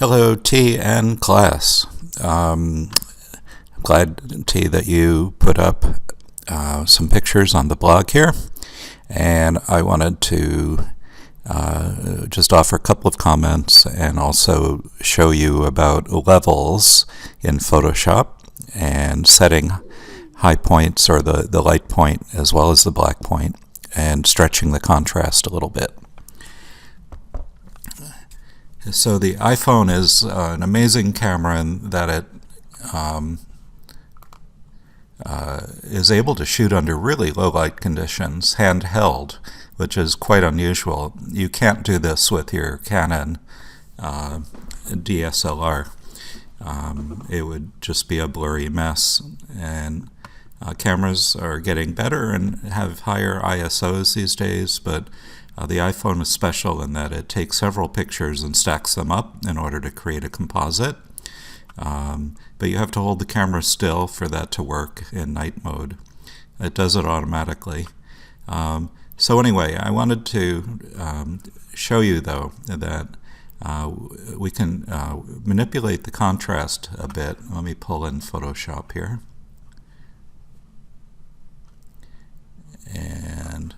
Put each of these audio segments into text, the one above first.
Hello, T and class. I'm glad, T, that you put up some pictures on the blog here, and I wanted to just offer a couple of comments and also show you about levels in Photoshop and setting high points or the light point as well as the black point and stretching the contrast a little bit. So the iPhone is an amazing camera in that it is able to shoot under really low light conditions, handheld, which is quite unusual. You can't do this with your Canon DSLR. It would just be a blurry mess. And cameras are getting better and have higher ISOs these days, but the iPhone is special in that it takes several pictures and stacks them up in order to create a composite. But you have to hold the camera still for that to work in night mode. It does it automatically. So anyway, I wanted to show you, though, that we can manipulate the contrast a bit. Let me pull in Photoshop here. And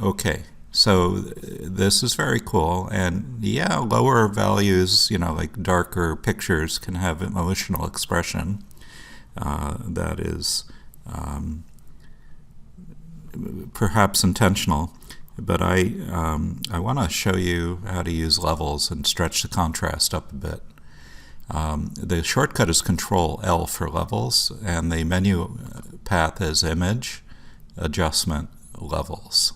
okay, so this is very cool, and yeah, lower values, like darker pictures can have emotional expression that is perhaps intentional, but I want to show you how to use levels and stretch the contrast up a bit. The shortcut is Control L for levels, and the menu path is Image, Adjustment, Levels.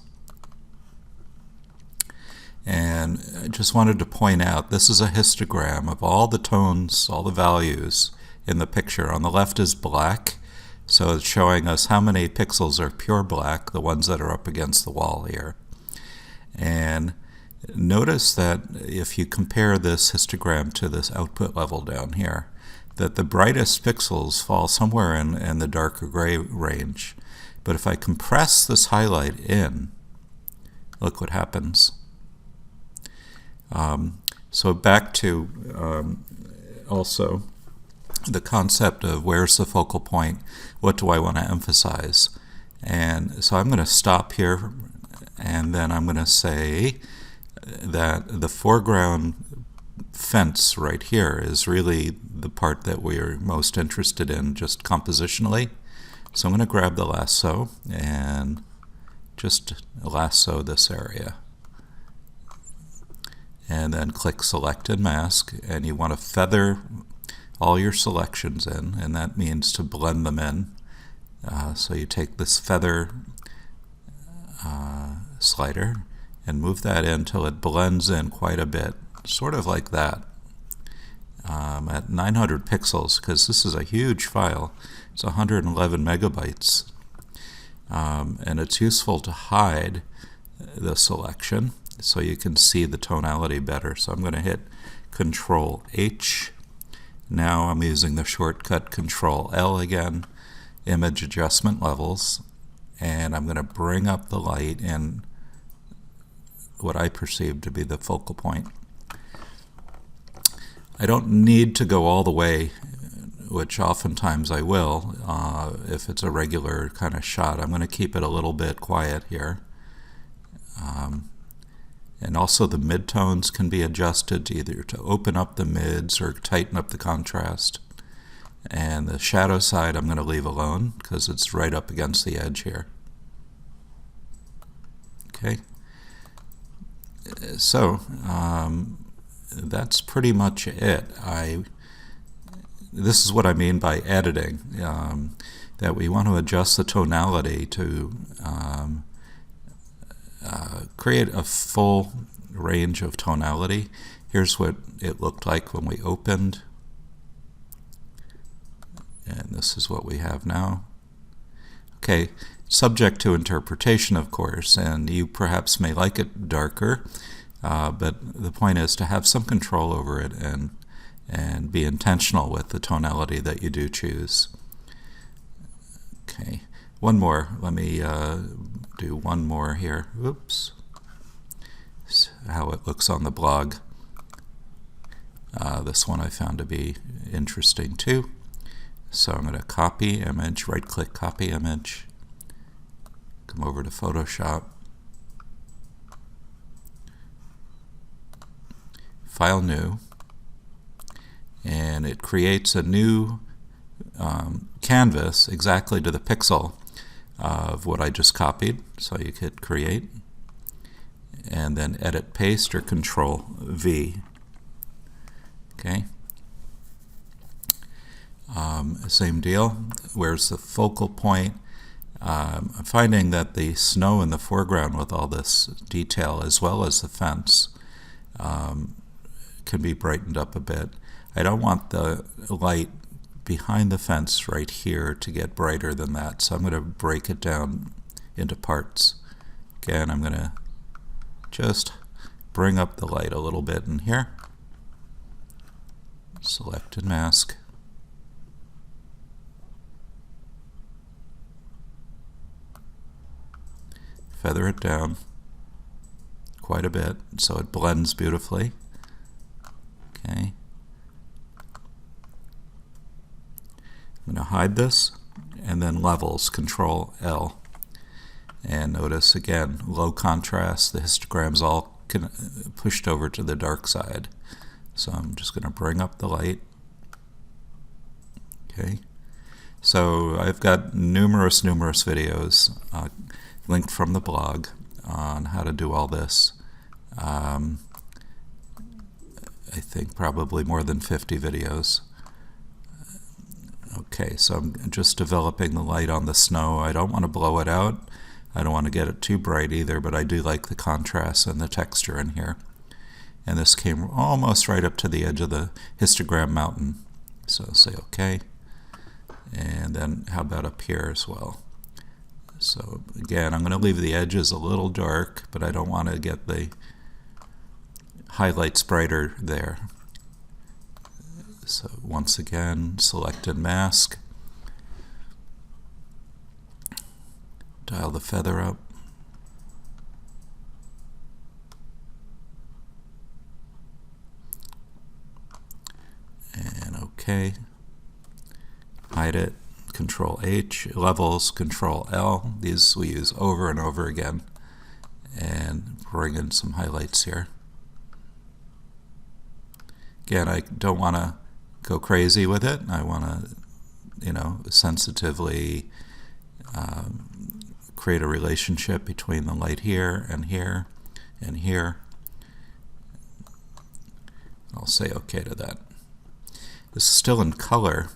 And I just wanted to point out, this is a histogram of all the tones, all the values in the picture. On the left is black, so it's showing us how many pixels are pure black, the ones that are up against the wall here. And notice that if you compare this histogram to this output level down here, that the brightest pixels fall somewhere in the darker gray range. But if I compress this highlight in, look what happens. So back to also the concept of where's the focal point, what do I want to emphasize. And so I'm going to stop here, and then I'm going to say that the foreground fence right here is really the part that we're most interested in just compositionally. So I'm going to grab the lasso and just lasso this area. And then click Select and Mask, and you want to feather all your selections in, and that means to blend them in. So you take this feather slider and move that in until it blends in quite a bit, sort of like that. At 900 pixels, because this is a huge file, it's 111 megabytes. And it's useful to hide the selection so you can see the tonality better. So I'm going to hit Control H. Now I'm using the shortcut Control L again, Image Adjustment Levels, and I'm going to bring up the light in what I perceive to be the focal point. I don't need to go all the way, which oftentimes I will if it's a regular kind of shot. I'm going to keep it a little bit quiet here. And also the midtones can be adjusted either to open up the mids or tighten up the contrast. And the shadow side I'm going to leave alone because it's right up against the edge here. Okay. So that's pretty much it. This is what I mean by editing, that we want to adjust the tonality to create a full range of tonality. Here's what it looked like when we opened, and this is what we have now. Okay, subject to interpretation, of course, and you perhaps may like it darker, but the point is to have some control over it and be intentional with the tonality that you do choose. Okay, one more. Let me do one more here. Oops. How it looks on the blog. This one I found to be interesting too. So I'm going to copy image, right-click, copy image, come over to Photoshop, File New, and it creates a new canvas exactly to the pixel of what I just copied. So you could create, and then Edit Paste or Control V. Okay. Same deal. Where's the focal point? I'm finding that the snow in the foreground with all this detail, as well as the fence, can be brightened up a bit. I don't want the light behind the fence right here to get brighter than that, so I'm going to break it down into parts. Again, I'm going to just bring up the light a little bit in here. Select and mask. Feather it down quite a bit so it blends beautifully. Okay. I'm going to hide this, and then levels, Control L. And notice again, low contrast, the histogram's all pushed over to the dark side. So I'm just going to bring up the light. Okay. So I've got numerous videos linked from the blog on how to do all this. I think probably more than 50 videos. Okay, so I'm just developing the light on the snow. I don't want to blow it out. I don't want to get it too bright either, but I do like the contrast and the texture in here. And this came almost right up to the edge of the histogram mountain. So say OK. And then how about up here as well? So again, I'm going to leave the edges a little dark, but I don't want to get the highlights brighter there. So once again, select and mask. Dial the feather up. And OK. Hide it. Control H. Levels, Control L. These we use over and over again. And bring in some highlights here. Again, I don't want to go crazy with it. I want to, sensitively create a relationship between the light here and here and here. I'll say OK to that. This is still in color,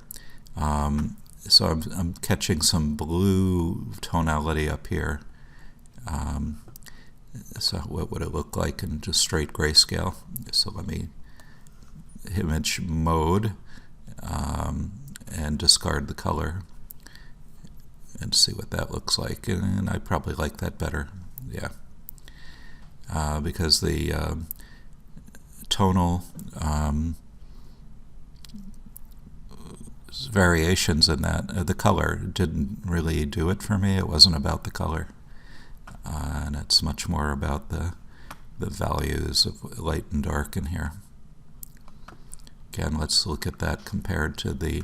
so I'm catching some blue tonality up here. So what would it look like in just straight grayscale? So let me image mode and discard the color and see what that looks like, and I probably like that better, yeah, because the tonal variations in that, the color didn't really do it for me. It wasn't about the color, and it's much more about the values of light and dark in here. Again, let's look at that compared to the,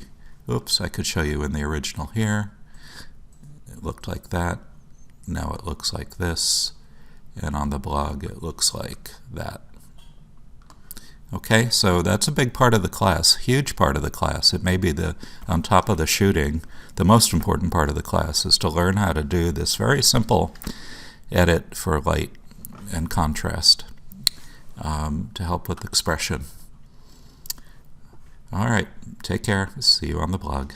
oops, I could show you in the original here. It looked like that. Now it looks like this. And on the blog, it looks like that. Okay, so that's a big part of the class, huge part of the class. It may be on top of the shooting, the most important part of the class is to learn how to do this very simple edit for light and contrast to help with expression. All right, take care. See you on the blog.